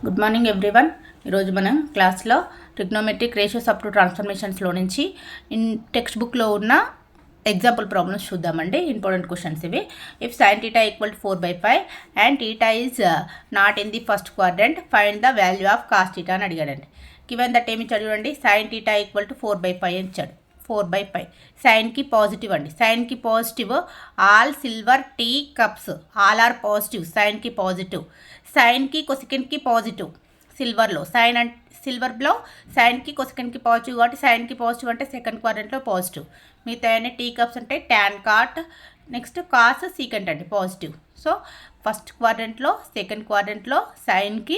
Good morning everyone. ఈరోజు మనం క్లాస్లో ట్రిగ్నోమెట్రిక్ రేషియోస్ అప్ టు ట్రాన్స్ఫర్మేషన్స్లో నుంచి టెక్స్ట్ బుక్లో ఉన్న ఎగ్జాంపుల్ ప్రాబ్లమ్స్ చూద్దామండి. ఇంపార్టెంట్ క్వశ్చన్స్ ఇవి. If sign theta equal to 4/5 and theta is not in the first quadrant, find the value of cos theta అని అడిగాడండి. Given that ఏమి ఇచ్చాడు చూడండి, సైన్ టీటా ఈక్వల్ టు 4/5 అని ఇచ్చాడు. 4/5 సైన్కి పాజిటివ్ అండి. సైన్కి positive, all silver tea cups all are positive. సైన్కి పాజిటివ్, సైన్కి కొసెకండ్కి పాజిటివ్. సిల్వర్లో సైన్ అండ్ సిల్వర్లో సైన్కి కొసెకండ్కి పాజిటివ్ కాబట్టి సైన్కి పాజిటివ్ అంటే సెకండ్ క్వాడ్రంట్లో పాజిటివ్. మిగతా అన్ని టీ కప్స్ అంటే tan cot, next cos secant అండి పాజిటివ్. సో ఫస్ట్ క్వాడ్రంట్లో సెకండ్ క్వాడ్రంట్లో సైన్కి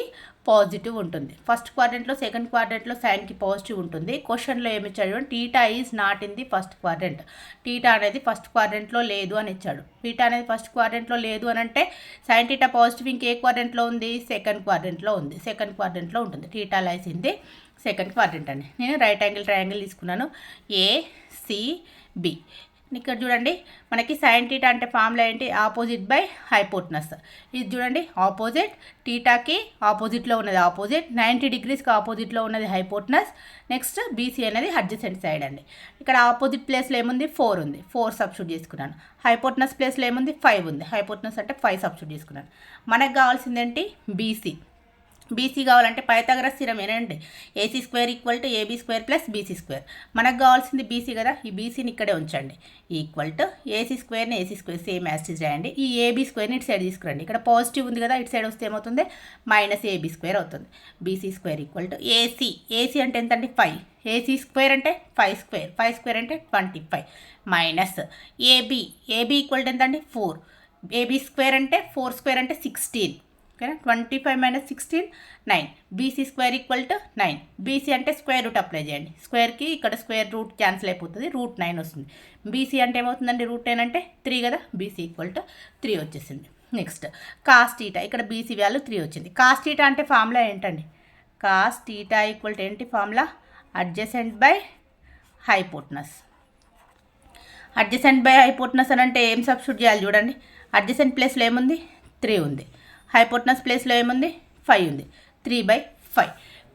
పాజిటివ్ ఉంటుంది. ఫస్ట్ క్వాడ్రంట్లో సెకండ్ క్వాడ్రంట్లో సైన్కి పాజిటివ్ ఉంటుంది. క్వశ్చన్లో ఏమి ఇచ్చాడు, theta is not in the first quadrant. Theta అనేది ఫస్ట్ క్వాడ్రంట్లో లేదు అని ఇచ్చాడు. టీటా అనేది ఫస్ట్ క్వాడ్రంట్లో లేదు అని అంటే సైన్ టీటా పాజిటివ్ ఇంకే క్వాడ్రంట్లో ఉంది, సెకండ్ క్వాడ్రంట్లో ఉంది. సెకండ్ క్వాడ్రంట్లో ఉంటుంది. Theta lies in the second quadrant అండి. నేను రైట్ యాంగిల్ ట్రయాంగిల్ తీసుకున్నాను, ఏసిబి. ఇక్కడ చూడండి, మనకి సైన్ టీటా అంటే ఫార్ములా ఏంటి, ఆపోజిట్ బై హైపోటనస్. ఇది చూడండి, ఆపోజిట్ టీటాకి ఆపోజిట్లో ఉన్నది ఆపోజిట్, 90 డిగ్రీస్కి ఆపోజిట్లో ఉన్నది హైపోటనస్. నెక్స్ట్ బీసీ అనేది అడ్జసెంట్ సైడ్ అండి. ఇక్కడ ఆపోజిట్ ప్లేస్లో ఏముంది, 4 ఉంది, 4 సబ్స్టిట్యూట్ చేసుకున్నాను. హైపోటనస్ ప్లేస్లో ఏముంది, 5 ఉంది. హైపోటనస్ అంటే 5 సబ్స్టిట్యూట్ చేసుకున్నాను. మనకు కావాల్సింది ఏంటి, బీసీ. బీసీ కావాలంటే పైథాగరస్ థీరం ఏనండి, AC square equal to AB square plus BC square. మనకు కావాల్సింది బీసీ కదా, ఈ బీసీని ఇక్కడే ఉంచండి. ఈక్వల్ టు ఏసీ స్క్వేర్ని ఏసీ స్క్వేర్ సేమ్ యాస్టీజ్ రాయండి. ఈ ఏబీ స్క్వేర్ని ఇటు సైడ్ తీసుకురండి. ఇక్కడ పాజిటివ్ ఉంది కదా, ఇటు సైడ్ వస్తే ఏమవుతుంది, మైనస్ ఏబీ స్క్వేర్ అవుతుంది. BC square equal to AC. AC అంటే ఎంత అండి, 5. ఏసీ స్క్వేర్ అంటే 5 స్క్వేర్. 5 స్క్వేర్ అంటే 25 minus AB. AB equal to ఎంత అండి, 4. ఏబీ స్క్వేర్ అంటే 4 స్క్వేర్ అంటే 16. ఓకేనా, 25 minus 16 9. BC square equal to 9. BC అంటే స్క్వేర్ రూట్ అప్లై చేయండి. స్క్వేర్కి ఇక్కడ స్క్వేర్ రూట్ క్యాన్సిల్ అయిపోతుంది, √9 వస్తుంది. బీసీ అంటే ఏమవుతుందండి, √10 అంటే 3 కదా, బీసీ ఈక్వల్ టు 3 వచ్చేసింది. నెక్స్ట్ కాస్ టీటా, ఇక్కడ బీసీ వాల్యూ 3 వచ్చింది. కాస్ టీటా అంటే ఫార్ములా ఏంటండి, కాస్ టీటా ఈక్వల్ టు ఏంటి formula, adjacent by hypotenuse. Adjacent by hypotenuse అని అంటే ఏం సబ్స్టిట్యూట్ చేయాలి చూడండి. అడ్జసెంట్ ప్లేస్లో ఏముంది, 3 ఉంది. హైపోటనస్ ప్లేస్లో ఏముంది, 5 ఉంది. 3/5.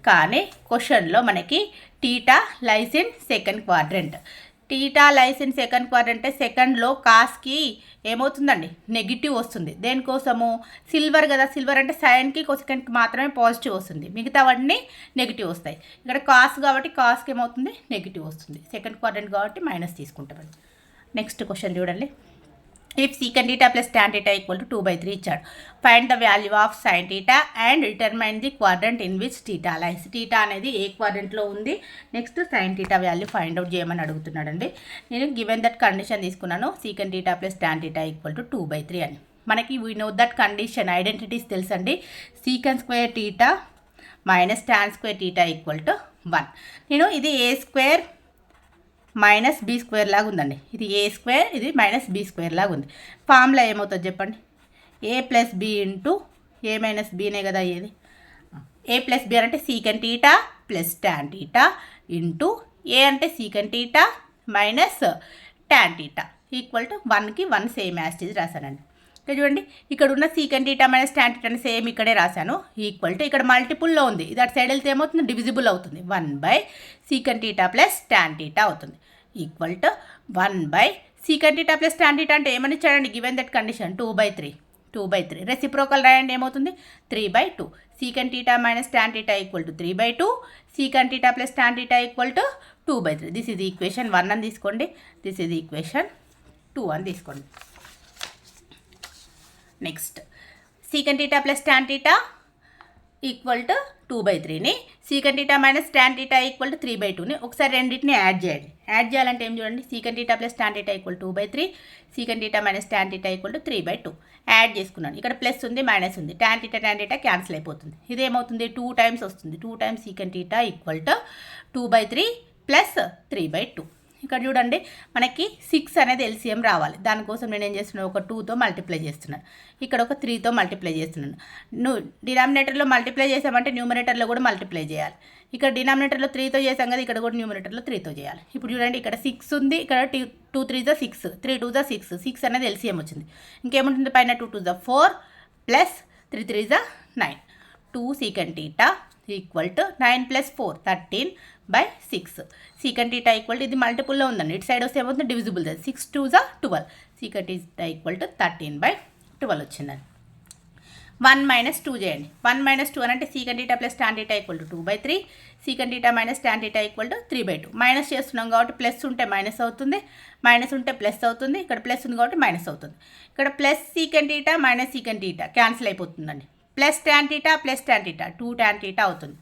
కానీ క్వశ్చన్లో మనకి theta lies in second quadrant. Theta lies in second quadrant అంటే సెకండ్లో కాస్కి ఏమవుతుందండి, నెగిటివ్ వస్తుంది. దేనికోసము, సిల్వర్ కదా, సిల్వర్ అంటే సైన్కి కొసెకండ్కి మాత్రమే పాజిటివ్ వస్తుంది, మిగతావన్నీ నెగిటివ్ వస్తాయి. ఇక్కడ కాస్ కాబట్టి కాస్కి ఏమవుతుంది, నెగిటివ్ వస్తుంది. సెకండ్ క్వాడ్రంట్ కాబట్టి మైనస్ తీసుకుంటామండి. నెక్స్ట్ క్వశ్చన్ చూడండి, if secant theta plus tan theta equal to 2/3 ఇచ్చాడు. Find the value of sine theta and determine the quadrant in which theta lies. Theta అనేది ఏ క్వాడ్రంట్లో ఉంది, next sine theta value find out చేయమని అడుగుతున్నాడండి. నేను given that condition తీసుకున్నాను, secant theta plus tan theta equal to 2/3 అని. మనకి we know that condition identities తెలుసండి. Secant square theta minus tan square theta equal to 1. నేను ఇది A square minus B square లాగా ఉందండి. ఇది ఏ స్క్వేర్, ఇది మైనస్ బీ స్క్వేర్ లాగా ఉంది. ఫార్ములా ఏమవుతుంది చెప్పండి, A plus B into A minus బీనే కదా అయ్యేది. ఏ ప్లస్ బీ అంటే secant theta plus tan theta into A అంటే secant theta minus tan theta equal to 1కి 1 సేమ్ యాస్టీజ్ రాశానండి. ఇక్కడ చూడండి, ఇక్కడ ఉన్న secant theta minus tan theta same ఇక్కడే రాశాను. ఈక్వల్ టు ఇక్కడ మల్టిపుల్లో ఉంది, ఇది అటు సైడ్ వెళ్తే ఏమవుతుంది, డివిజిబుల్ అవుతుంది. 1/సీకెంట్ టీటా ప్లస్ టాన్ టీటా అవుతుంది. Equal to 1/ secant theta plus tan theta అంటే ఏమని ఇచ్చాడండి, గివెన్ దట్ కండిషన్ 2/3. రెసిప్రోకల్ రాయండి, ఏమవుతుంది 3/2. Secant theta minus tan theta equal to 3/2. Secant theta plus tan theta equal to 2/3. This ఇది equation 1 అని తీసుకోండి, this ఇది ఈక్వేషన్ 2 అని తీసుకోండి. Next secant theta plus tan theta equal to 2/3ని secant theta minus tan theta equal to 3/2ని ఒకసారి రెండింటిని యాడ్ చేయండి. యాడ్ చేయాలంటే ఏం చూడండి, secant theta plus tan theta equal 2/3, secant theta minus tan theta equal to 3/2. Add చేసుకున్నాను, ఇక్కడ ప్లస్ ఉంది మైనస్ ఉంది, టాన్ టీటా క్యాన్సిల్ అయిపోతుంది. ఇదేమవుతుంది, 2 టైమ్స్ వస్తుంది. 2 times secant theta equal to 2/3 plus 3/2. ఇక్కడ చూడండి, మనకి 6 అనేది ఎల్సిఎం రావాలి. దానికోసం నేను ఏం చేస్తున్నాను, ఒక 2తో మల్టిప్లై చేస్తున్నాను, ఇక్కడ ఒక 3తో మల్టిప్లై చేస్తున్నాను. డినామినేటర్లో మల్టిప్లై చేసామంటే న్యూమరేటర్లో కూడా మల్టిప్లై చేయాలి. ఇక్కడ డినామినేటర్లో 3తో చేసాం కదా, ఇక్కడ కూడా న్యూమరేటర్లో 3తో చేయాలి. ఇప్పుడు చూడండి, ఇక్కడ 6 ఉంది, ఇక్కడ 2 3 6, 3 2 6, 6 అనేది ఎల్సిఎం వచ్చింది. ఇంకేముంటుంది పైన, 2 2 4 plus 3 3 9. 2 secant theta equal to 9 + 4 13/6. Secant theta equal to ఇది మల్టిపుల్లో ఉందండి, ఇటు సైడ్ వస్తే ఏమవుతుంది divisible, 6 2 12. Secant theta equal to 13/12 వచ్చిందండి. 1 - 2 చేయండి. 1 - 2 అని అంటే secant theta plus tan theta equal to 2/3. Secant theta minus tan theta equal to 3/2. Minus చేస్తున్నాం కాబట్టి ప్లస్ ఉంటే మైనస్ అవుతుంది, మైనస్ ఉంటే ప్లస్ అవుతుంది. ఇక్కడ ప్లస్ ఉంది కాబట్టి మైనస్ అవుతుంది. ఇక్కడ plus secant theta minus secant theta cancel అయిపోతుందండి. Plus tan theta plus tan theta 2 tan theta అవుతుంది.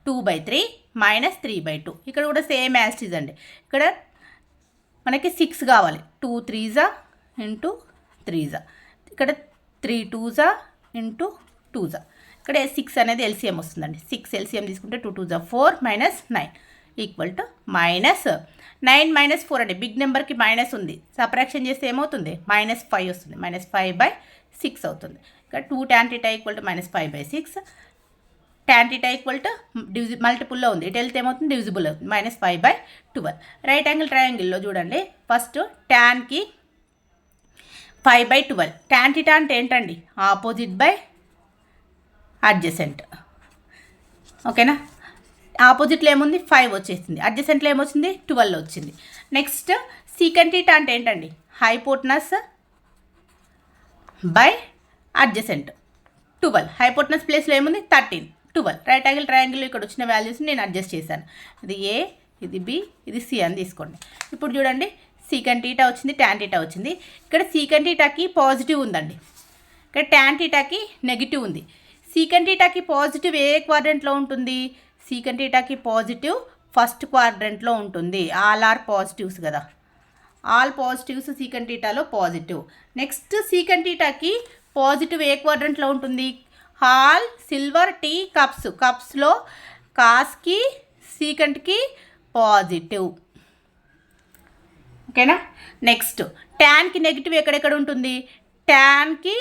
2/3 - 3/2. ఇక్కడ కూడా సేమ్ యాజ్ ఇట్ అండి. ఇక్కడ మనకి 6 కావాలి. 2 3s ఇంటూ 3s. ఇక్కడ 3 2s ఇంటూ 2s. ఇక్కడ 6 అనేది ఎల్సిఎం వస్తుందండి. 6 ఎల్సిఎం తీసుకుంటే 2 2s 4 - 9 ఈక్వల్ టు -9 - 4 అండి. బిగ్ నెంబర్కి మైనస్ ఉంది, సబ్ట్రాక్షన్ చేస్తే ఏమవుతుంది -5 వస్తుంది. -5/6 అవుతుంది. ఇక్కడ 2 tan theta equal to -5/6. Tan theta equal to మల్టిపుల్లో ఉంది, ఇటు వెళ్తే ఏమవుతుంది డివిజిబుల్ అవుతుంది, -5/12. రైట్ యాంగిల్ ట్రయాంగిల్లో చూడండి, ఫస్ట్ టాన్కి 5/12. టాన్ థీటా అంటే ఏంటండి ఆపోజిట్ బై అడ్జసెంట్. ఓకేనా, ఆపోజిట్లో ఏముంది 5 వచ్చేసింది, అడ్జసెంట్లో ఏమొచ్చింది 12 వచ్చింది. నెక్స్ట్ సీకంట్ థీటా అంటే ఏంటండి హైపోటనస్ బై అడ్జసెంట్ 12. హైపోటనస్ ప్లేస్లో ఏముంది 13 12. రైట్ యాంగిల్ ట్రయాంగిల్ ఇక్కడ వచ్చిన వాల్యూస్ నేను అడ్జస్ట్ చేశాను. ఇది ఏ, ఇది బి, ఇది సి అని తీసుకోండి. ఇప్పుడు చూడండి సీకంట్ థీటా వచ్చింది, టాన్ థీటా వచ్చింది. ఇక్కడ సీకంట్ థీటాకి పాజిటివ్ ఉందండి, ఇక్కడ టాన్ థీటాకి నెగిటివ్ ఉంది. సీకంట్ థీటాకి పాజిటివ్ ఏ క్వాడ్రంట్లో ఉంటుంది, సీకంట్ థీటాకి పాజిటివ్ ఫస్ట్ క్వాడ్రంట్లో ఉంటుంది. ఆల్ ఆర్ పాజిటివ్స్ కదా, ఆల్ పాజిటివ్స్ సీకంట్ థీటాలో పాజిటివ్. నెక్స్ట్ సీకంట్ థీటాకి పాజిటివ్ ఏ క్వాడ్రంట్లో ఉంటుంది, హాల్ సిల్వర్ టీ కప్స్. కప్స్లో కాస్కి సీకంట్కి పాజిటివ్. ఓకేనా. నెక్స్ట్ ట్యాన్కి నెగిటివ్ ఎక్కడెక్కడ ఉంటుంది, ట్యాన్కి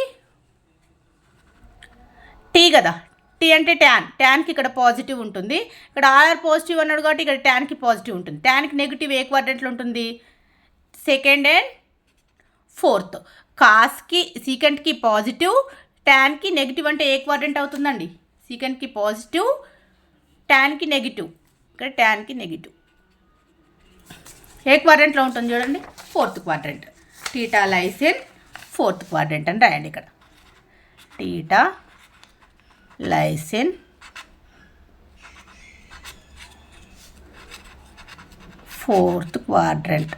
టీ కదా, టీ అంటే ట్యాన్కి ఇక్కడ పాజిటివ్ ఉంటుంది. ఇక్కడ ఆర్ పాజిటివ్ అన్నాడు కాబట్టి ఇక్కడ ట్యాన్కి పాజిటివ్ ఉంటుంది. ట్యాన్కి నెగిటివ్ ఏ క్వాడ్రంట్లో ఉంటుంది, సెకండ్ అండ్ ఫోర్త్. కాస్కి సీకంట్కి పాజిటివ్, ట్యాన్కి నెగిటివ్ అంటే ఏ క్వాడ్రంట్ అవుతుందండి, సీకంట్కి పాజిటివ్, ట్యాన్కి నెగిటివ్. ఇక్కడ ట్యాన్కి నెగిటివ్ ఏ క్వాడ్రంట్లో ఉంటుంది చూడండి, 4th quadrant. Theta lies in 4th quadrant అని రాయండి. ఇక్కడ theta lies in 4th quadrant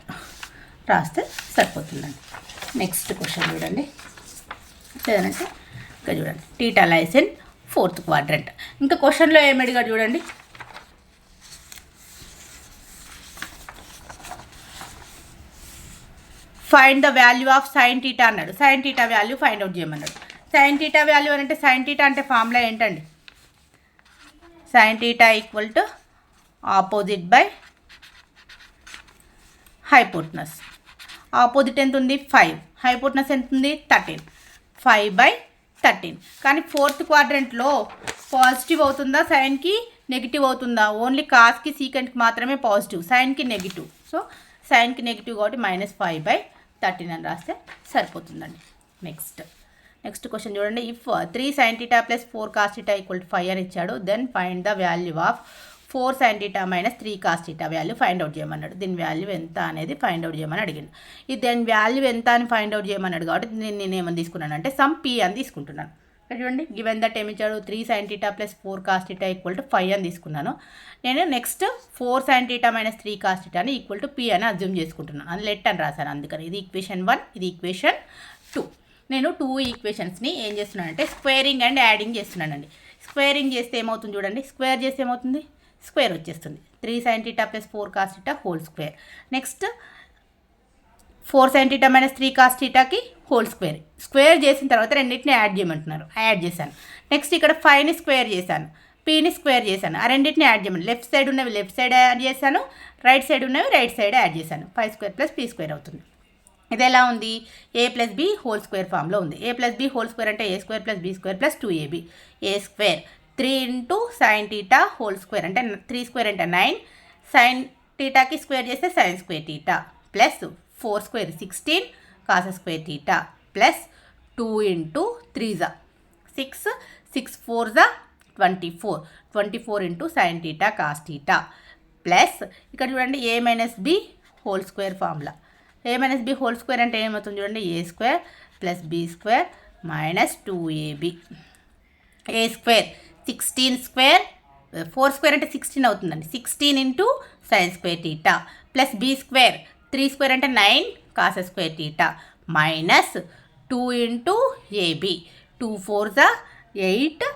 రాస్తే సరిపోతుందండి. నెక్స్ట్ క్వశ్చన్ చూడండి, లేదంటే ఇక్కడ చూడండి theta lies in 4th quadrant. ఇంకా క్వశ్చన్లో ఏమి అడిగాడు చూడండి, find the value of sine theta అన్నాడు. Sine theta value find out చేయమన్నాడు. సైన్ థీటా వాల్యూ అని అంటే సైన్ థీటా అంటే ఫార్ములా ఏంటండి, sine theta equal to opposite by hypotenuse. Opposite ఎంత ఉంది 5, హైపోటనస్ ఎంత ఉంది 13, 5/13. కానీ 4th క్వాడ్రంట్లో పాజిటివ్ అవుతుందా, సైన్కి నెగిటివ్ అవుతుందా, ఓన్లీ కాస్కి సీకంట్కి మాత్రమే పాజిటివ్, సైన్కి నెగిటివ్. సో సైన్కి నెగిటివ్ కాబట్టి -5/13 అని రాస్తే సరిపోతుందండి. నెక్స్ట్ క్వశ్చన్ చూడండి, ఇఫ్ 3 sin θ + 4 cos θ = 5 అని ఇచ్చాడు, then find the value of 4 sin θ - 3 cos θ value find out చేయమన్నాడు. దీని వాల్యూ ఎంత అనేది ఫైండ్ అవుట్ చేయమని అడిగింది. ఇది దాని వాల్యూ ఎంత అని ఫైండ్ అవుట్ చేయమన్నాడు కాబట్టి నేను ఏమని తీసుకున్నాను అంటే సమ్ p అని తీసుకుంటున్నాను. ఇక్కడ చూడండి గివెన్ దట్ ఏమి ఇచ్చాడు, 3 sin θ + 4 cos θ = 5 అని తీసుకున్నాను. నేను నెక్స్ట్ 4 sin θ - 3 cos θ అని ఈక్వల్ టు p అని అజ్యూమ్ చేసుకుంటున్నాను. అది లెట్ అని రాశాను. అందుకని ఇది ఈక్వేషన్ 1, ఇది ఈక్వేషన్ 2. నేను 2 ఈక్వేషన్స్ని ఏం చేస్తున్నానంటే స్క్వేరింగ్ అండ్ యాడింగ్ చేస్తున్నానండి. స్క్వేరింగ్ చేస్తే ఏమవుతుంది చూడండి, స్క్వేర్ చేస్తే ఏమవుతుంది స్క్వేర్ వచ్చేస్తుంది. 3 sin θ + 4 cos θ whole square. Next 4 sin θ - 3 cos θకి హోల్ స్క్వేర్. స్క్వేర్ చేసిన తర్వాత రెండింటిని యాడ్ చేయమంటున్నారు, యాడ్ చేశాను. నెక్స్ట్ ఇక్కడ 5ని స్క్వేర్ చేశాను, pని స్క్వేర్ చేశాను. ఆ రెండింటిని యాడ్ చేయమని, లెఫ్ట్ సైడ్ ఉన్నవి లెఫ్ట్ సైడ్ యాడ్ చేశాను, రైట్ సైడ్ ఉన్నవి రైట్ సైడ్ యాడ్ చేశాను. 5² + p² అవుతుంది. ఇది ఎలా ఉంది, a + b హోల్ స్క్వేర్ ఫామ్లో ఉంది. a + b హోల్ స్క్వేర్ అంటే a² + b² + 2ab. a² 3 × sin θ whole square అంటే 3² అంటే 9, sin θకి స్క్వేర్ చేస్తే sin² θ plus 4² 16 cos² θ plus 2 × 3 6 6 4 24 into sine theta cos theta plus ఇక్కడ చూడండి A minus B whole square formula. A minus B whole square అంటే ఏమవుతుంది చూడండి, A square plus B square minus 2ab. A square 16 square, 4 square అంటే 16 అవుతుందండి, 16 into sine square theta plus B square 3 square అంటే 9 cos square theta minus 2 into AB. 2 4 జా 8,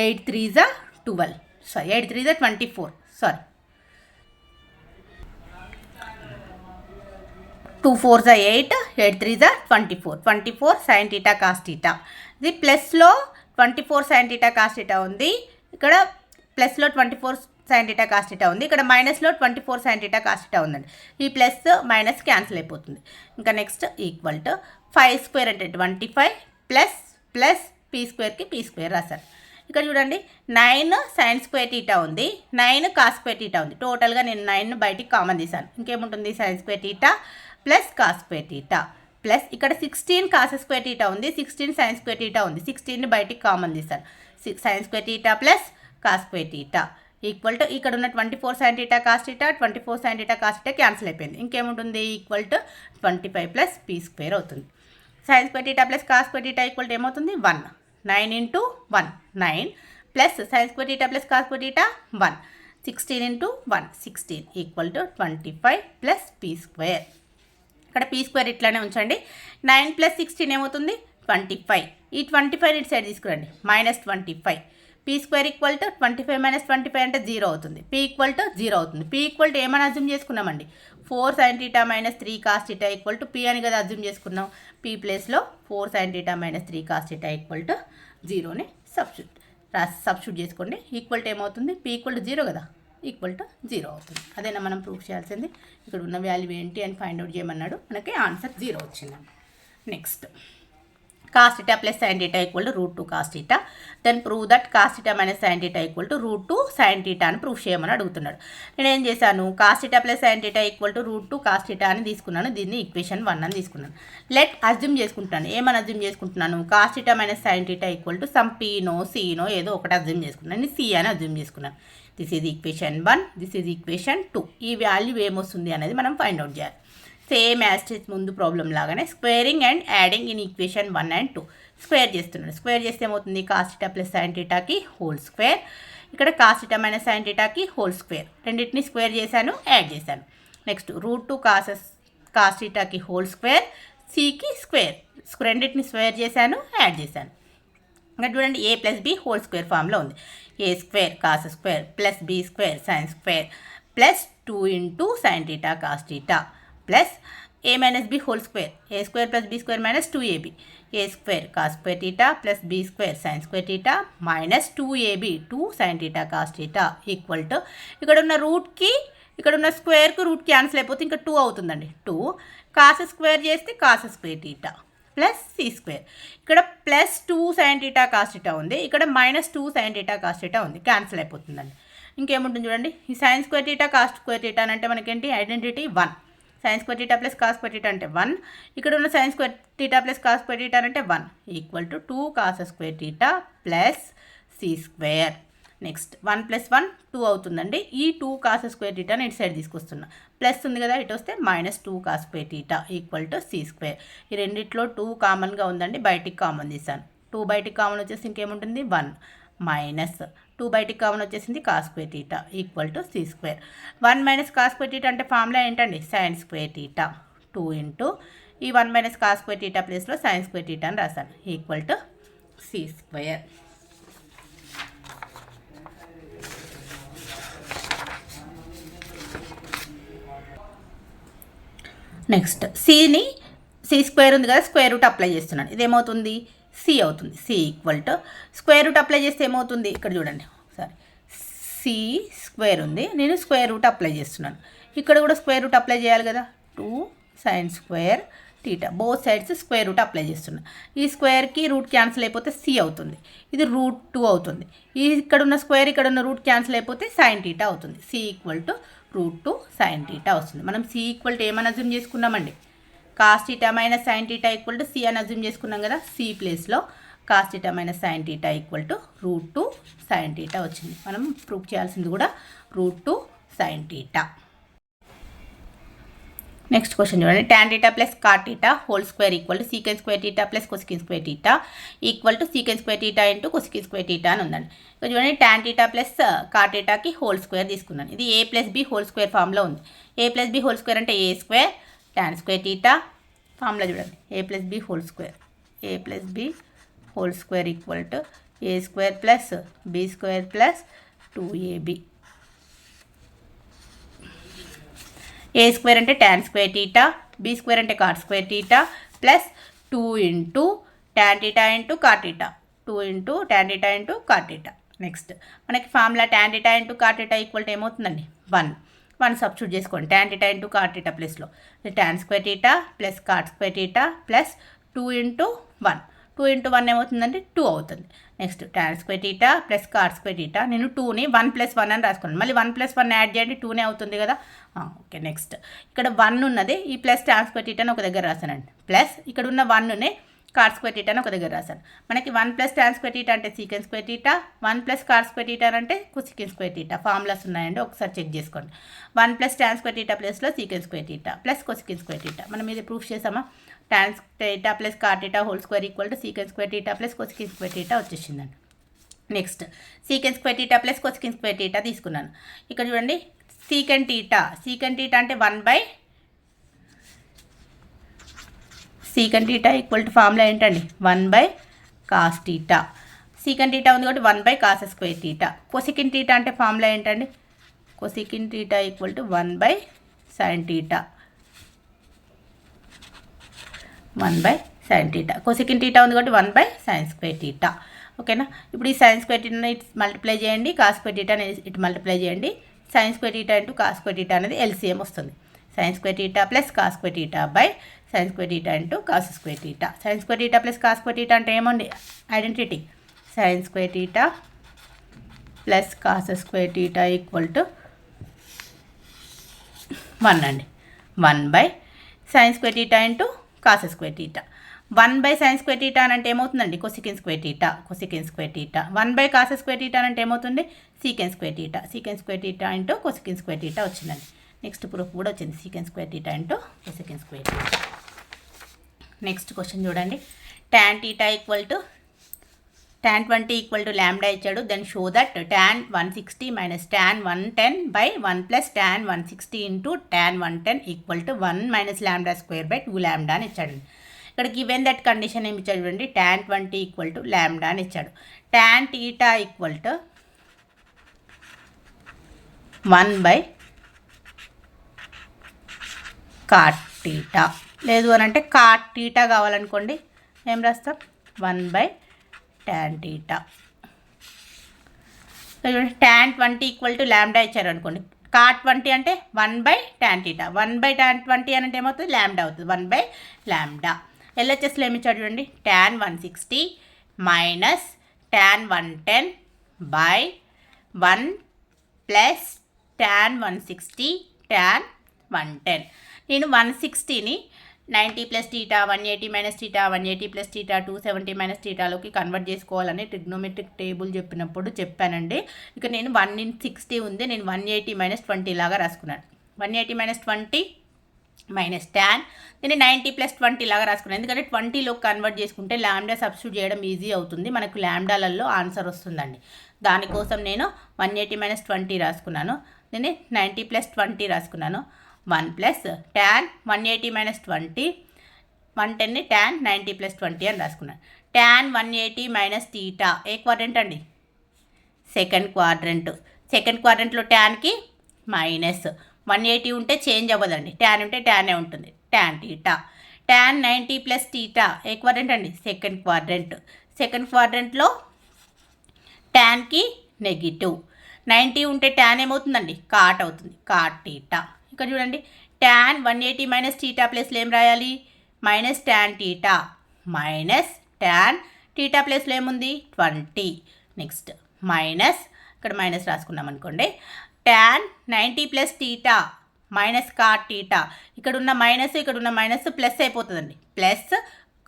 8 3 జా 12, sorry 8 3 జా 24, sorry 2 4 జా 8, 8 3 జా 24, 24 సైన్ టీటా కాస్ టీటా. ఇది ప్లస్లో 24 సైన్ టీటా కాస్ టీటా ఉంది, ఇక్కడ ప్లస్లో 24 సైన్ టీటా కాస్ టీటా ఉంది, ఇక్కడ మైనస్లో 24 సైన్ టీటా కాస్ టీటా ఉందండి. ఈ ప్లస్ మైనస్ క్యాన్సిల్ అయిపోతుంది. ఇంకా నెక్స్ట్ ఈక్వల్ టు 5 స్క్వేర్ అంటే 25 ప్లస్ ప్లస్ పీ స్క్వేర్కి పీ స్క్వేర్ రాశారు. ఇక్కడ చూడండి 9 సైన్ స్క్వేర్ టీటా ఉంది, 9 కాస్ స్క్వేర్ టీటా ఉంది. టోటల్గా నేను 9 బయటికి కామన్ తీసాను. ఇంకేముంటుంది sine square theta plus cos square theta plus ఇక్కడ 16 కాస్ స్క్వేర్ టీటా ఉంది, 16 సైన్ స్క్వేర్ టీటా ఉంది. 16ని బయటికి కామన్ తీసాను. Sine square theta plus cos square theta equal to ఇక్కడ ఉన్న 24 sine theta cos theta, 24 sine theta cos theta cancel అయిపోయింది. ఇంకేముంటుంది equal to 25 plus P square అవుతుంది. Sine square theta plus cos square theta equal to ఏమవుతుంది 1, 9 into 1 9 plus sine square theta plus cos square theta 1, 16 into 1 16 equal to 25 plus P square. ఇక్కడ P square ఇట్లానే ఉంచండి. 9 plus 16 ఏమవుతుంది 25. ఈ 25 ఇటు side తీసుకురండి, minus 25. P square equal to 25 minus 25 అంటే 0 అవుతుంది. పీ ఈక్వల్ టు 0 అవుతుంది. పీ ఈక్వల్ టు ఏమని అజ్యూమ్ చేసుకున్నామండి, 4 sine theta minus 3 cos theta equal to P అని కదా అజ్యూమ్ చేసుకున్నాం. పీ ప్లేస్లో 4 sine theta minus 3 cos theta equal to 0ని సబ్స్టిట్యూట్ చేసుకోండి. ఈక్వల్ టు ఏమవుతుంది, పీ ఈక్వల్ టు 0 కదా, ఈక్వల్ టు 0 అవుతుంది. అదేనా మనం ప్రూఫ్ చేయాల్సింది. ఇక్కడ ఉన్న వాల్యూ ఏంటి అని ఫైండ్ అవుట్ చేయమన్నాడు, మనకి ఆన్సర్ 0 వచ్చిందండి. Next cos theta plus sin theta equal to root 2 cos theta. Then prove that cos theta minus sin theta equal to root 2 sin theta అని ప్రూఫ్ చేయమని అడుగుతున్నాడు. నేను ఏం చేశాను, cos theta plus sin theta equal to root 2 cos theta అని తీసుకున్నాను. దీన్ని equation 1 అని తీసుకున్నాను. లెట్ అజ్యూమ్ చేసుకుంటున్నాను. ఏమని అజ్యూమ్ చేసుకుంటున్నాను, cos theta minus sin theta equal to some పీనో సీనో ఏదో ఒకటి అజ్యూమ్ చేసుకున్నాను. నేను సి అని అజ్యూమ్ చేసుకున్నాను. This is equation 1, this is equation 2. ఈ వాల్యూ ఏమొస్తుంది అనేది మనం ఫైండ్ అవుట్ చేయాలి. సేమ్ యాజ్ ముందు ప్రాబ్లం లాగానే squaring and adding in equation 1 and 2. Square చేస్తున్నాడు. స్క్వేర్ చేస్తే ఏమవుతుంది, కాస్ థీటా ప్లస్ సైన్ థీటాకి హోల్ స్క్వేర్, ఇక్కడ కాస్ థీటా మైనస్ సైన్ థీటాకి హోల్ స్క్వేర్. రెండింటిని స్క్వేర్ చేశాను, యాడ్ చేశాను. నెక్స్ట్ రూట్ 2 కాస్ థీటాకి హోల్ స్క్వేర్, సికి స్క్వేర్, రెండింటిని స్క్వేర్ చేశాను, యాడ్ చేశాను. ఇంకా చూడండి A plus B whole square ఫామ్లో ఉంది. A square cos square plus B square sine square plus 2 into sine theta cos theta plus A minus B whole square, A square plus B square minus 2ab. A square cos square theta plus B square sine square theta minus 2ab 2 sine theta cos theta equal to ఇక్కడ ఉన్న రూట్కి ఇక్కడ ఉన్న స్క్వేర్కి route cancel అయిపోతే ఇంకా 2 అవుతుందండి. 2 cos square చేస్తే cos square theta plus C square. ఇక్కడ plus 2 sine theta cos theta ఉంది, ఇక్కడ minus 2 sine theta cos theta ఉంది, క్యాన్సిల్ అయిపోతుందండి. ఇంకేముంటుంది చూడండి, ఈ sine square theta cos square theta అంటే మనకేంటి identity 1. Sine square theta plus cos square theta అంటే 1. ఇక్కడ ఉన్న sine square theta plus cos square theta అంటే 1 equal to 2 cos square theta plus C square. Next 1 plus 1 2 అవుతుందండి. ఈ 2 cos square టీటాని ఇటు side తీసుకొస్తున్నా, plus ఉంది కదా ఇటు వస్తే minus 2 cos square theta equal to C square. ఈ రెండిట్లో 2 కామన్గా ఉందండి, బయటికి కామన్ తీసాను. 2 బయటికి కామన్ వచ్చేసి ఇంకేముంటుంది 1 మైనస్ 2 బయటికి కామన్ వచ్చేసింది cos square theta equal to C square. 1 minus cos square theta అంటే ఫార్ములా ఏంటండి, సైన్ స్క్వేర్ టీటా. 2 ఇంటూ ఈ 1 మైనస్ కాస్ స్క్వేర్ టీటా ప్లేస్లో సైన్ స్క్వేర్ టీటా అని రాశాను equal to C square. Next సిని సి స్క్వేర్ ఉంది కదా, స్క్వేర్ రూట్ అప్లై చేస్తున్నాను. ఇదేమవుతుంది సి అవుతుంది. C equal to square root apply చేస్తే ఏమవుతుంది, ఇక్కడ చూడండి ఒకసారి, సి స్క్వేర్ ఉంది, నేను స్క్వేర్ రూట్ అప్లై చేస్తున్నాను. ఇక్కడ కూడా స్క్వేర్ రూట్ అప్లై చేయాలి కదా, 2 sign square theta, both sides square root apply చేస్తున్నాను. ఈ స్క్వేర్కి రూట్ క్యాన్సిల్ అయిపోతే సి అవుతుంది, ఇది రూట్ 2 అవుతుంది. ఈ ఇక్కడ ఉన్న స్క్వేర్ ఇక్కడ ఉన్న రూట్ క్యాన్సిల్ అయిపోతే సైన్ టీటా అవుతుంది. C equal to root 2 sine theta వస్తుంది. మనం సి ఈక్వల్ టు ఏమని అజ్యూమ్ చేసుకున్నామండి, cos theta minus sine theta equal to C అని అజ్యూమ్ చేసుకున్నాం కదా. సి ప్లేస్లో cos theta minus sine theta equal to √2 sine theta వచ్చింది. మనం ప్రూవ్ చేయాల్సింది కూడా √2 సైన్ టీటా. నెక్స్ట్ క్వశ్చన్ చూడండి. Tan theta plus cot theta whole square equal to secant square theta plus cosecant square theta equal to secant square theta into cosecant square theta అని ఉందండి. ఇక్కడ చూడండి tan theta plus cot టీటాకి whole square తీసుకున్నాను. ఇది a plus B whole square ఫామ్లో ఉంది. a plus B whole square అంటే a square tan square theta ఫామ్లో చూడండి a plus B whole square equal to a square plus b square plus 2ab. a square అంటే tan square theta, b square అంటే cot square theta plus 2 into tan theta into cot theta, 2 into tan theta into cot theta. Next మనకి formula tan theta into cot theta equal to ఏమవుతుందండి 1 substitute చేసుకోండి. Tan theta into cot theta ప్లస్లో tan square theta plus cot square theta plus 2 into 1, 2 into 1 ఏమవుతుందంటే 2 అవుతుంది. Next tan square theta plus cot square theta, నేను 2ని 1 + 1 అని రాసుకోండి. మళ్ళీ 1 + 1 యాడ్ చేయండి, 2నే అవుతుంది కదా. ఓకే, నెక్స్ట్ ఇక్కడ 1 ఉన్నది, ఈ ప్లస్ టాన్ స్క్వేర్ టీటాని ఒక దగ్గర రాశానండి, ప్లస్ ఇక్కడ ఉన్న 1ని కాట్ స్క్వేర్ టీటాని ఒక దగ్గర రాశాను. మనకి 1 + టాన్ స్క్వేర్ టీటా అంటే secant square theta, 1 + cot square theta అంటే కొసికెన్ స్క్వేర్ టీటా. ఫార్ములాస్ ఉన్నాయండి, ఒకసారి చెక్ చేసుకోండి. 1 + టాన్ స్క్వేర్ టీటా ప్లస్లో secant square theta plus cosecant square theta. మనం ఇది ప్రూఫ్ చేసామా? Tan theta plus cot theta whole square equal to secant square theta plus cosecant square theta వచ్చేసిందండి. Next secant square theta plus cosecant square theta తీసుకున్నాను. ఇక్కడ చూడండి secant theta అంటే 1 secant theta equal to formula ఏంటండి 1 cos theta. Secant theta ఉంది కాబట్టి 1 cos square theta. Cosecant theta అంటే formula ఏంటండి cosec theta equal to 1 sine theta, 1 sine theta. Cosecant theta ఉంది కాబట్టి 1 సైన్ స్క్వేర్ టీటా. ఓకేనా? ఇప్పుడు ఈ సైన్ స్క్వేర్ టీటాని ఇటు మల్టిప్లై చేయండి, కాస్ స్క్వేర్ టీటాని ఇటు మల్టిప్లై చేయండి. Sign square theta into cos square theta అనేది ఎల్సిఎం వస్తుంది. Sign square theta plus cos square theta by sine square theta into cos square theta. Sign square theta plus cos square theta అంటే ఏమండి identity, sign square theta plus cos square theta equal to 1 అండి. 1 sine square theta into cos square theta. 1 sine square theta అంటే ఏమవుతుందండి cosec square theta. 1 cos square theta అంటే ఏమవుతుంది secant square theta into cosecant square theta వచ్చిందండి. Next proof కూడా వచ్చింది secant square theta into cosecant square theta. Next question చూడండి. Tan theta equal to tan 20 equal to lambda ఇచ్చాడు. Then show that tan 160 minus tan 110 by 1 plus tan 160 into tan 110 equal to 1 minus lambda square by 2 lambda అని ఇచ్చాడు. ఇక్కడ given that condition ఏమి ఇచ్చాడు చూడండి. Tan 20 equal to lambda అని ఇచ్చాడు. Tan theta equal to 1 cot theta, లేదు అని అంటే కాట్ టీటా కావాలనుకోండి ఏం రాస్తాం 1 tan theta. Tan 20 equal to lambda ఇచ్చారు అనుకోండి, కాట్ 20 అంటే 1 టాన్ టీటా, 1 టాన్ 20 అని అంటే ఏమవుతుంది లాంబ్డా అవుతుంది, 1 లాంబ్డా. ఎల్హెచ్ఎస్లో ఏమి ఇచ్చాడు చూడండి. Tan 160 minus tan 110 by 1 plus tan 160 tan 110. నేను 160ని 90 plus theta, 180 minus theta, 180 plus theta, 270 minus టీటాలోకి కన్వర్ట్ చేసుకోవాలని ట్రిగ్నోమెట్రిక్ టేబుల్ చెప్పినప్పుడు చెప్పానండి. ఇక నేను 1/60 ఉంది, నేను 180 మైనస్ 20 లాగా రాసుకున్నాను. 180 మైనస్ 20 మైనస్ టాన్, నేను 90 ప్లస్ 20 లాగా రాసుకున్నాను. ఎందుకంటే 20లోకి కన్వర్ట్ చేసుకుంటే లాంబ్డా సబ్స్టిట్యూట్ చేయడం ఈజీ అవుతుంది, మనకు లాంబ్డాలలో ఆన్సర్ వస్తుందండి. దానికోసం నేను 180 మైనస్ 20 రాసుకున్నాను, నేను 90 ప్లస్ 20 రాసుకున్నాను. 1 ప్లస్ టాన్ 180 మైనస్ 20, 110ని టాన్ 90 ప్లస్ 20 అని రాసుకున్నాను. టాన్ 180 మైనస్ టీటా ఏ క్వాడ్రంట్ అండి సెకండ్ క్వాడ్రంట్లో టాన్కి మైనస్ 180 ఉంటే చేంజ్ అవ్వదండి, టాన్ ఉంటే టానే ఉంటుంది, tan theta. Tan 90 plus theta ఏ క్వాడ్రంట్ అండి సెకండ్ క్వాడ్రంట్లో టాన్కి నెగిటివ్, 90 ఉంటే టాన్ ఏమవుతుందండి కాట్ అవుతుంది, కాట్ టీటా. ఇక్కడ చూడండి టాన్ 180 మైనస్ టీటా ప్లస్లో ఏం రాయాలి minus tan theta, minus tan theta ప్లస్లో ఏముంది 20. నెక్స్ట్ మైనస్, ఇక్కడ మైనస్ రాసుకున్నాం అనుకోండి, tan 90 plus theta minus cot theta, ఇక్కడ ఉన్న మైనస్ ప్లస్ అయిపోతుందండి, ప్లస్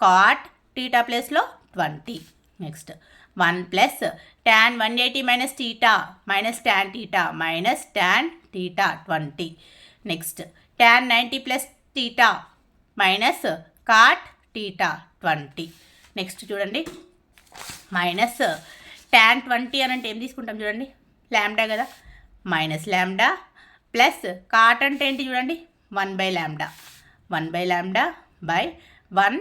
కాట్ టీటా ప్లస్లో 20. Next 1 plus tan 180 minus theta minus tan theta minus tan theta 20. Next tan 90 plus theta minus cot theta 20. Next చూడండి minus tan 20 అని అంటే ఏం తీసుకుంటాం చూడండి, ల్యాండా కదా, మైనస్ ల్యాండా ప్లస్ కాట్ అంటే ఏంటి చూడండి 1/λ 1/λ బై 1.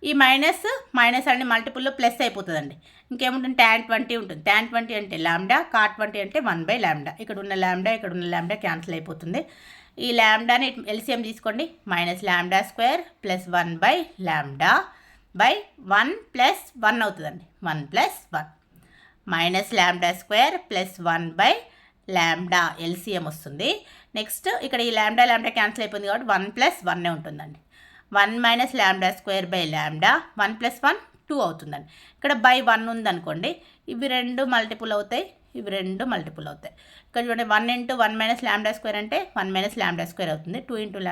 ఈ మైనస్ అండి మల్టిపుల్లో ప్లస్ అయిపోతుందండి. ఇంకేముంటుంది tan 20 ఉంటుంది. tan 20 అంటే ల్యాండా, కాట్ 20 అంటే 1/λ. ఇక్కడ ఉన్న ల్యాండా క్యాన్సిల్ అయిపోతుంది. ఈ ల్యాండాని ఎల్సిఎం తీసుకోండి, -λ² ప్లస్ 1/λ బై 1 ప్లస్ 1 అవుతుందండి, 1 ప్లస్ 1 -λ² ప్లస్ 1/λ ఎల్సిఎం వస్తుంది. నెక్స్ట్ ఇక్కడ ఈ ల్యాండా క్యాన్సిల్ అయిపోయింది కాబట్టి 1 ప్లస్ 1 ఉంటుందండి. 1 -λ²/λ 1 ప్లస్ 1 2 అవుతుందండి. ఇక్కడ బై 1 ఉందనుకోండి, ఇవి రెండు మల్టిపుల్ అవుతాయి, ఇవి రెండు మల్టిపుల్ అవుతాయి. ఇక్కడ చూడండి 1 × 1 - λ² అంటే 1 - λ² అవుతుంది. 2 × λ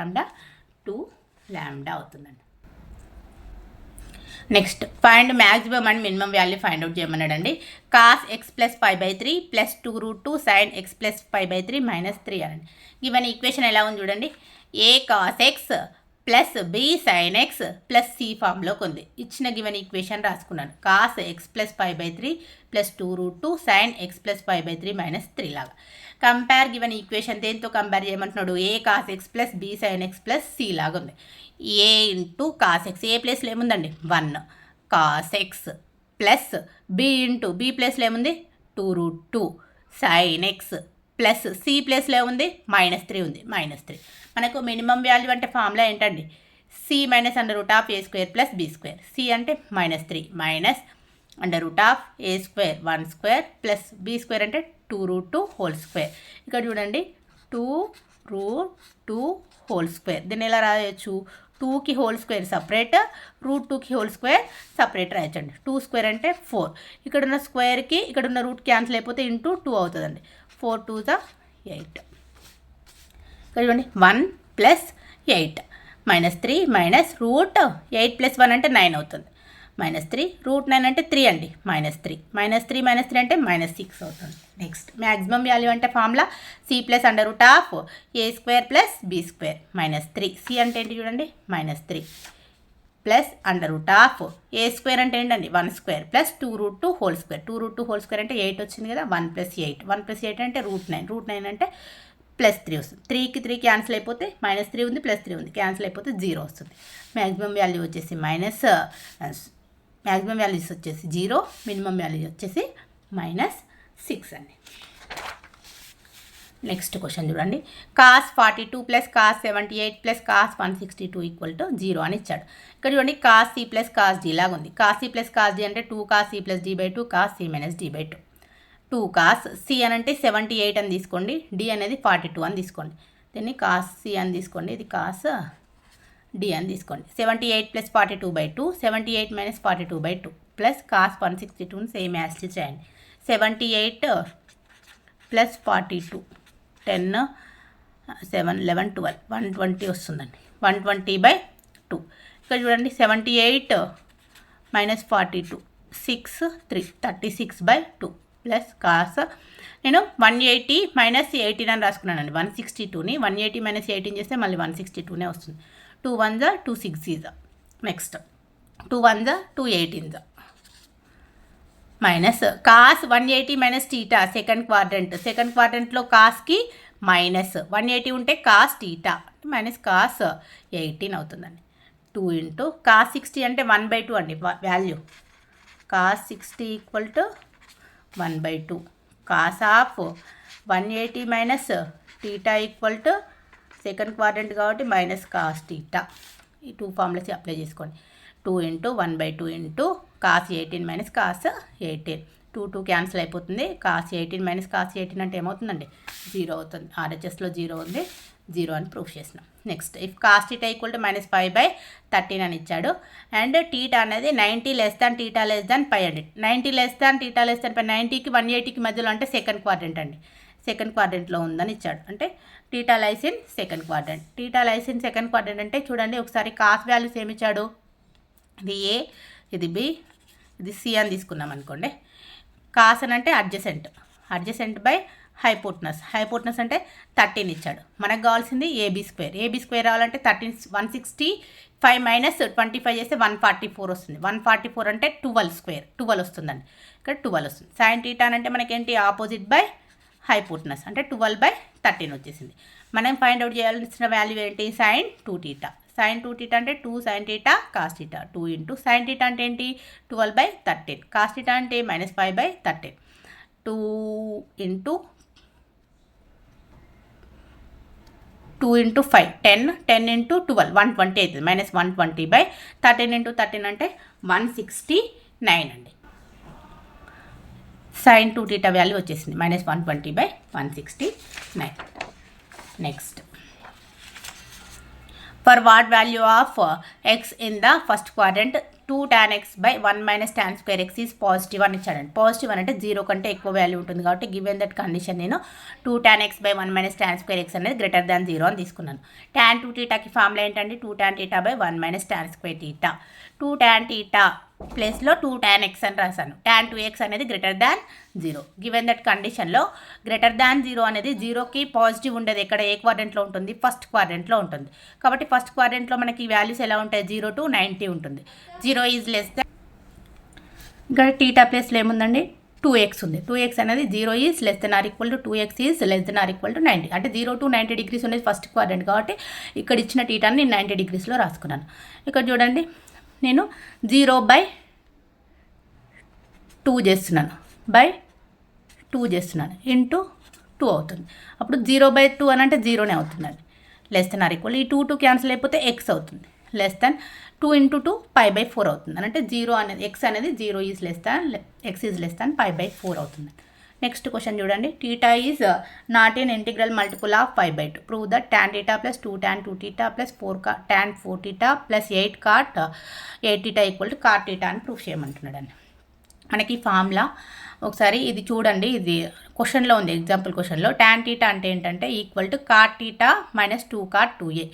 2λ అవుతుందండి. Next find maximum and minimum value find out చేయమన్నాడండి. cos x + π/3 + 2√2 sin x + π/3 - 3 అనండి. గివెన్ ఈక్వేషన్ ఎలా ఉంది చూడండి, a cos x plus b sin x plus c ఫామ్లోకి ఉంది. ఇచ్చిన గివెన్ ఈక్వేషన్ రాసుకున్నాను, cos x + π/3 + 2√2 sin x + π/3 - 3 లాగా. కంపేర్ గివెన్ ఈక్వేషన్ దేంతో కంపేర్ చేయమంటున్నాడు, a cos x plus b sin x plus c లాగా ఉంది. a × cos x, ఏ ప్లేస్లో ఏముందండి 1 cos x ప్లస్ b ప్లేస్లో ఏముంది 2√2 sin x ప్లస్ c ప్లేస్లో ఏముంది -3 ఉంది, -3. మనకు మినిమం వాల్యూ అంటే ఫార్ములా ఏంటండి, c - √a² + b². c అంటే -3 మైనస్ √a² 1² ప్లస్ b² అంటే 2√2 హోల్ స్క్వేర్. ఇక్కడ చూడండి 2√2 హోల్ స్క్వేర్. దీన్ని ఎలా రాయొచ్చు, 2కి హోల్ స్క్వేర్ సపరేట్, √2కి హోల్ స్క్వేర్ సపరేట్ రాయొచ్చండి. 2² అంటే 4. ఇక్కడ ఉన్న స్క్వేర్కి ఇక్కడ ఉన్న రూట్ క్యాన్సిల్ అయిపోతే ఇంటూ 2 అవుతుందండి. 4 2 = 8. ఇక్కడ చూడండి 1 + 8 -3 మైనస్ √8 + 1 అంటే 9 అవుతుంది, -3 √9 అంటే 3 అండి, -3 -3 అంటే -6 అవుతుంది. నెక్స్ట్ మ్యాక్సిమం వాల్యూ అంటే formula c + √a² + b² -3. c అంటే ఏంటి చూడండి -3 ప్లస్ √a² అంటే ఏంటండి 1² plus 2√2 whole square. 2√2 whole square అంటే 8 వచ్చింది కదా, 1 + 8 1 + 8 అంటే √9 అంటే +3 వస్తుంది. 3కి 3 క్యాన్సిల్ అయిపోతే -3 ఉంది +3 ఉంది, క్యాన్సిల్ అయిపోతే 0 వస్తుంది. మ్యాక్సిమం వాల్యూ వచ్చేసి మ్యాక్సిమం వాల్యూస్ వచ్చేసి 0, మినిమం వాల్యూ వచ్చేసి -6 అండి. నెక్స్ట్ క్వశ్చన్ చూడండి, cos 42 + cos 78 + cos 162 = 0 అని ఇచ్చాడు. ఇక్కడ చూడండి cos c + cos d లాగా ఉంది. cos c + cos d అంటే 2 cos c + d/2 cos c - d/2. 2 cos c అని అంటే 78 అని తీసుకోండి, d అనేది 42 అని తీసుకోండి. దీన్ని cos c అని తీసుకోండి, ఇది cos d అని తీసుకోండి. 78 + 42/2 78 - 42/2 ప్లస్ cos 162 సేమ్ యాజ్ చేయండి. 78 + 42 10 7 11 12 120 వస్తుందండి, 120/2. ఇక్కడ చూడండి 78 - 42 6 3 36/2 ప్లస్ cos, నేను 180 - 18 అని రాసుకున్నానండి. 162ని 180 - 18 చేస్తే మళ్ళీ 162నే వస్తుంది. 2 1 = 2 6 నెక్స్ట్ 2 1 = 2 18 మైనస్ cos 180 - θ సెకండ్ క్వాడ్రంట్లో కాస్కి మైనస్ 180 ఉంటే cos θ మైనస్ cos 18 అవుతుందండి. 2 × cos 60 అంటే 1/2 అండి value, cos 60 = 1/2. cos of 180 - θ second quadrant కాబట్టి -cos θ. ఈ 2 ఫార్ములాస్ అప్లై చేసుకోండి. 2 × 1/2 × cos 18 - cos 18. 2 2 క్యాన్సిల్ అయిపోతుంది. cos 18 - cos 18 అంటే ఏమవుతుందండి 0 అవుతుంది. RHSలో 0 ఉంది, 0 అని ప్రూఫ్ చేసినాం. నెక్స్ట్ ఇఫ్ cos θ = -5/13 అని ఇచ్చాడు. అండ్ θ అనేది 90 θ π అండి. 90 θ π 90కి 180కి మధ్యలో అంటే సెకండ్ క్వాడ్రంట్ అండి, సెకండ్ క్వాడ్రంట్లో ఉందని ఇచ్చాడు. అంటే θ lies in second quadrant. θ lies in second quadrant అంటే చూడండి ఒకసారి కాస్ వాల్యూస్ ఏమి ఇచ్చాడు, ఇది A, ఇది B, ఇది సి అని తీసుకున్నాం అనుకోండి. కాస్ అని అంటే అడ్జసెంట్ బై హైపోటనస్ అంటే 13 ఇచ్చాడు. మనకు కావాల్సింది ఏబీ స్క్వేర్ రావాలంటే 165 మైనస్ 25 చేస్తే 144 వస్తుంది. 144 అంటే 12 వస్తుందండి. ఇక్కడ 12 వస్తుంది. సైన్ టీటా అంటే మనకేంటి ఆపోజిట్ బై హైపోటనస్ అంటే 12/13 వచ్చేసింది. మనం ఫైండ్ అవుట్ చేయాల్సిన వాల్యూ ఏంటి? సైన్ 2θ అంటే 2 sin θ cos θ 2 ఇంటూ sin θ అంటే ఏంటి 12/13 cos θ అంటే -5/13 2 ఇంటూ 5 10 ఇంటూ 12 120 అవుతుంది. -120/13 ఇంటూ 13 అంటే 169 అండి. sin 2θ వాల్యూ వచ్చేసింది -120/169. Next, for what value of x in the first quadrant 2 tan x by 1 minus tan square x is positive అని ఇచ్చాడండి. పాజిటివ్ అని అంటే 0 కంటే ఎక్కువ వాల్యూ ఉంటుంది కాబట్టి గివెన్ దట్ కండిషన్ నేను 2 tan x by 1 minus tan square x అనేది గ్రేటర్ దాన్ 0 అని తీసుకున్నాను. tan 2θకి ఫార్ములా ఏంటంటే 2 tan θ by 1 minus tan square θ. 2 tan θ ప్లేస్లో 2 tan x అని రాశాను. tan 2x అనేది గ్రేటర్ దాన్ 0. గివెన్ దట్ కండిషన్లో గ్రేటర్ దాన్ 0 అనేది 0కి పాజిటివ్ ఉండేది ఎక్కడ ఏ క్వాడ్రంట్లో ఉంటుంది? ఫస్ట్ క్వాడ్రంట్లో ఉంటుంది. కాబట్టి ఫస్ట్ క్వాడ్రంట్లో మనకి వాల్యూస్ ఎలా ఉంటాయి? 0 to 90 ఉంటుంది. 0 ఈజ్ లెస్ దాన్, ఇక్కడ టీటా ప్లేస్లో ఏముందండి? 2x ఉంది. 2x అనేది 0 is less than or equal to 2x is less than or equal to 90. అంటే 0 to 90 డిగ్రీస్ అనేది ఫస్ట్ క్వాడ్రంట్ కాబట్టి ఇక్కడ ఇచ్చిన టీటాని నేను 90 డిగ్రీస్లో రాసుకున్నాను. ఇక్కడ చూడండి, నేను 0/2 చేస్తున్నాను, ఇంటూ 2 అవుతుంది. అప్పుడు 0/2 అని అంటే 0నే అవుతుందండి. లెస్ దెన్ ఆర్ ఈక్వల్, ఈ 2 క్యాన్సిల్ అయిపోతే x అవుతుంది. లెస్ దెన్ 2 ఇంటూ 2 π/4 అవుతుంది. అంటే 0 అనేది x అనేది 0 is less than x is less than π/4 అవుతుంది. నెక్స్ట్ క్వశ్చన్ చూడండి, theta is not an integral multiple of 5/2. Prove that tan θ plus 2 tan 2θ plus 4 tan 4θ plus 8 cot 8θ equal to cot θ అని prove చేయమంటున్నాడండి. మనకి formula ఒకసారి ఇది చూడండి, ఇది క్వశ్చన్లో ఉంది, ఎగ్జాంపుల్ క్వశ్చన్లో. tan θ అంటే ఏంటంటే equal to cot θ minus 2 cot 2a.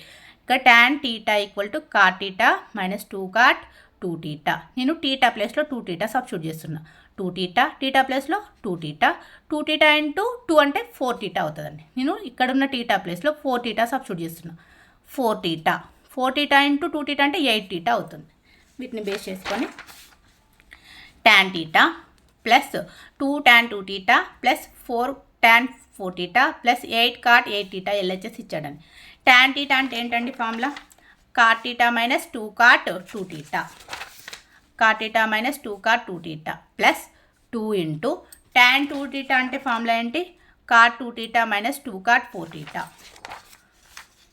ఇక్కడ tan θ equal to cot θ minus 2 cot 2θ. నేను టీటా ప్లేస్లో 2θ సబ్స్టిట్యూట్ చేస్తున్నా. 2θ టీటా ప్లేస్లో 2θ ఇంటూ 2 అంటే 4θ అవుతుందండి. నేను ఇక్కడున్న టీటా ప్లేస్లో 4θ సబ్స్టిట్యూట్ చేస్తున్నా. 4θ ఇంటూ 2θ అంటే 8θ అవుతుంది. వీటిని బేస్ చేసుకొని tan θ plus 2 tan 2θ plus 4 tan 4θ plus 8 cot 8θ LHS ఇచ్చాడండి. tan θ అంటే ఏంటండి formula? cot θ minus 2 cot 2θ, cot θ minus 2 cot 2θ plus 2 into tan 2θ అంటే ఫార్ములా ఏంటి? cot 2θ minus 2 cot 4θ,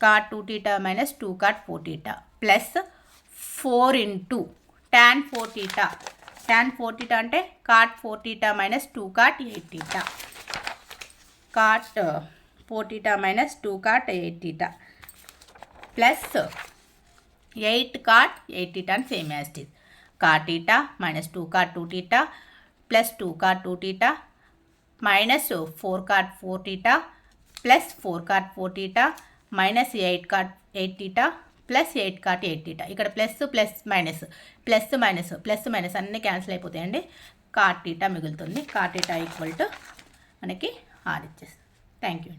cot 2θ minus 2 cot 4θ plus 4 into tan 4θ అంటే cot 4θ minus 2 cot 8θ, cot 4θ minus 2 cot 8θ plus 8 cot 8θ అని same as it is. cot θ minus 2 cot 2θ plus 2 cot 2θ minus 4 cot 4θ plus 4 cot 4θ minus 8 cot 8θ plus 8 cot 8θ. ఇక్కడ plus minus అన్నీ cancel అయిపోతాయండి. cot θ మిగులుతుంది. cot θ equal to మనకి 6 ఇచ్చేస్తుంది. Thank you.